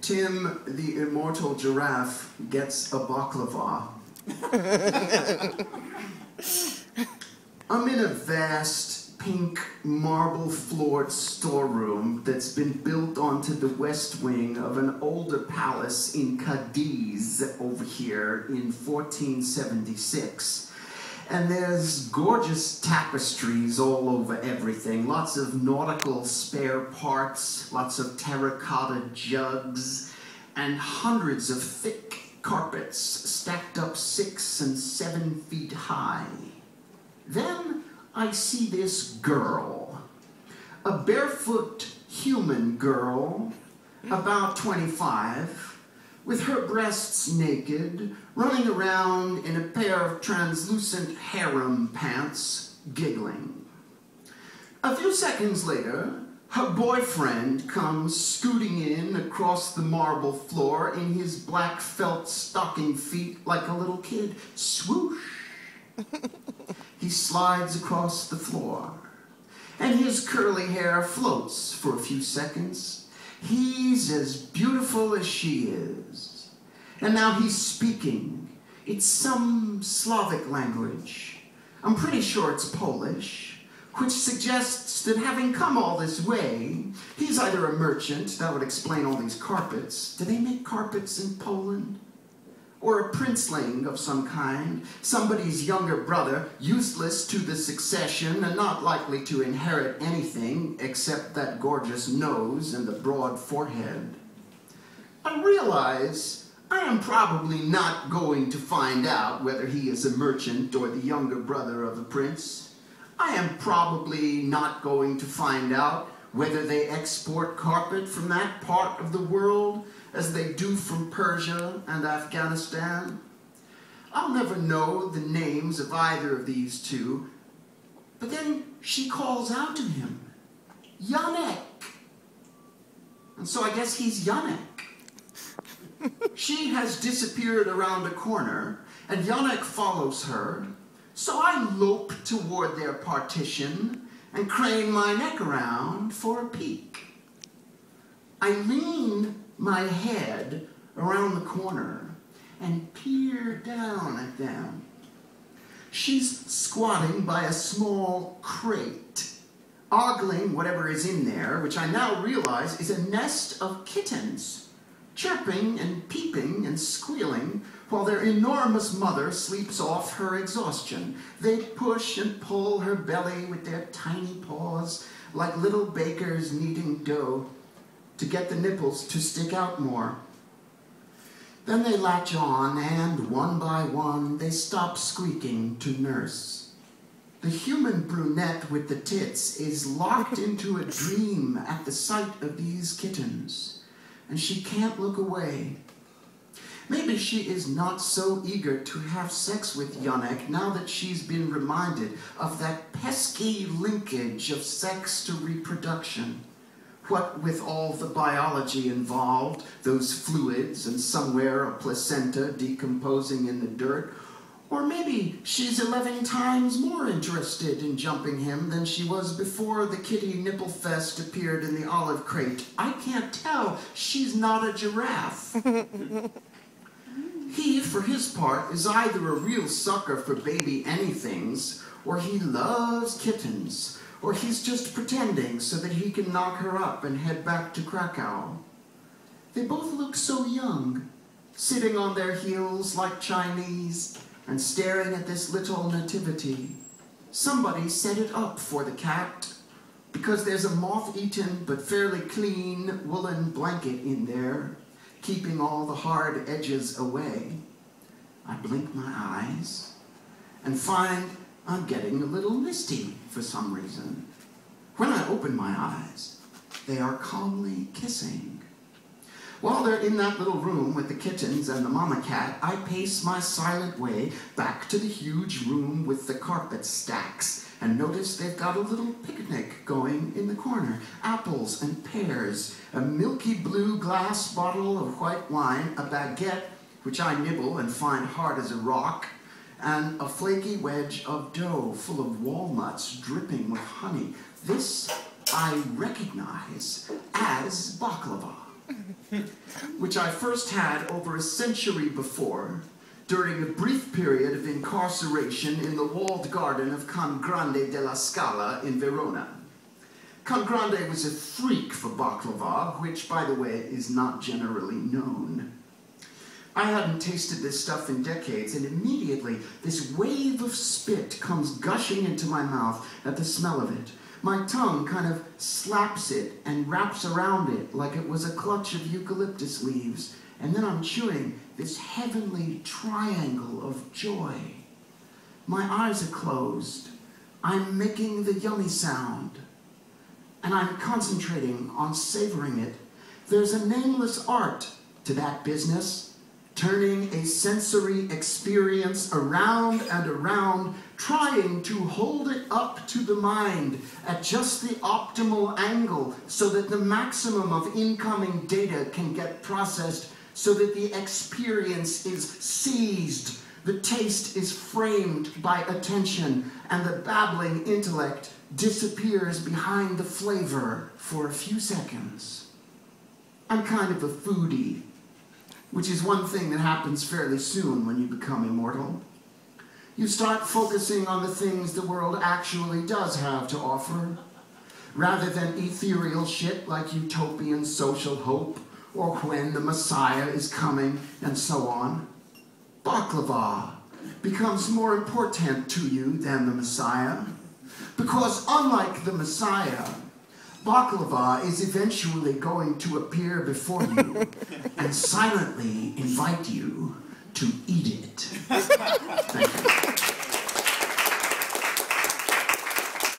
Tim, the Immortal Giraffe, gets a baklava. I'm in a vast, pink, marble-floored storeroom that's been built onto the west wing of an older palace in Cadiz over here in 1476. And there's gorgeous tapestries all over everything, lots of nautical spare parts, lots of terracotta jugs, and hundreds of thick carpets stacked up 6 and 7 feet high. Then I see this girl, a barefoot human girl, about 25, with her breasts naked, running around in a pair of translucent harem pants, giggling. A few seconds later, her boyfriend comes scooting in across the marble floor in his black felt stocking feet like a little kid. Swoosh! He slides across the floor, and his curly hair floats for a few seconds. He's as beautiful as she is. And now he's speaking. It's some Slavic language. I'm pretty sure it's Polish, which suggests that having come all this way, he's either a merchant, that would explain all these carpets. Do they make carpets in Poland? Or a princeling of some kind, somebody's younger brother, useless to the succession and not likely to inherit anything except that gorgeous nose and the broad forehead. I realize I am probably not going to find out whether he is a merchant or the younger brother of a prince. I am probably not going to find out whether they export carpet from that part of the world as they do from Persia and Afghanistan. I'll never know the names of either of these two, but then she calls out to him, Janek. And so I guess he's Janek. She has disappeared around a corner, and Janek follows her, so I lope toward their partition and crane my neck around for a peek. I lean my head around the corner and peer down at them. She's squatting by a small crate, ogling whatever is in there, which I now realize is a nest of kittens, chirping and peeping and squealing while their enormous mother sleeps off her exhaustion. They push and pull her belly with their tiny paws like little bakers kneading dough to get the nipples to stick out more. Then they latch on and, one by one, they stop squeaking to nurse. The human brunette with the tits is locked into a dream at the sight of these kittens, and she can't look away. Maybe she is not so eager to have sex with Janek now that she's been reminded of that pesky linkage of sex to reproduction. What with all the biology involved, those fluids, and somewhere a placenta decomposing in the dirt. Or maybe she's 11 times more interested in jumping him than she was before the kitty nipple fest appeared in the olive crate. I can't tell. She's not a giraffe. He, for his part, is either a real sucker for baby anythings, or he loves kittens, or he's just pretending so that he can knock her up and head back to Krakow. They both look so young, sitting on their heels like Chinese and staring at this little nativity. Somebody set it up for the cat because there's a moth-eaten but fairly clean woolen blanket in there, keeping all the hard edges away. I blink my eyes and find I'm getting a little misty for some reason. When I open my eyes, they are calmly kissing. While they're in that little room with the kittens and the mama cat, I pace my silent way back to the huge room with the carpet stacks and notice they've got a little picnic going in the corner. Apples and pears, a milky blue glass bottle of white wine, a baguette, which I nibble and find hard as a rock, and a flaky wedge of dough full of walnuts dripping with honey. This I recognize as baklava. which I first had over a century before, during a brief period of incarceration in the walled garden of Can Grande della Scala in Verona. Can Grande was a freak for baklava, which, by the way, is not generally known. I hadn't tasted this stuff in decades, and immediately this wave of spit comes gushing into my mouth at the smell of it. My tongue kind of slaps it and wraps around it like it was a clutch of eucalyptus leaves, and then I'm chewing this heavenly triangle of joy. My eyes are closed. I'm making the yummy sound, and I'm concentrating on savoring it. There's a nameless art to that business, turning a sensory experience around and around, trying to hold it up to the mind at just the optimal angle so that the maximum of incoming data can get processed, so that the experience is seized, the taste is framed by attention, and the babbling intellect disappears behind the flavor for a few seconds. I'm kind of a foodie, which is one thing that happens fairly soon when you become immortal. You start focusing on the things the world actually does have to offer, rather than ethereal shit like utopian social hope, or when the Messiah is coming, and so on. Baklava becomes more important to you than the Messiah, because unlike the Messiah, baklava is eventually going to appear before you and silently invite you to eat it. Thank you.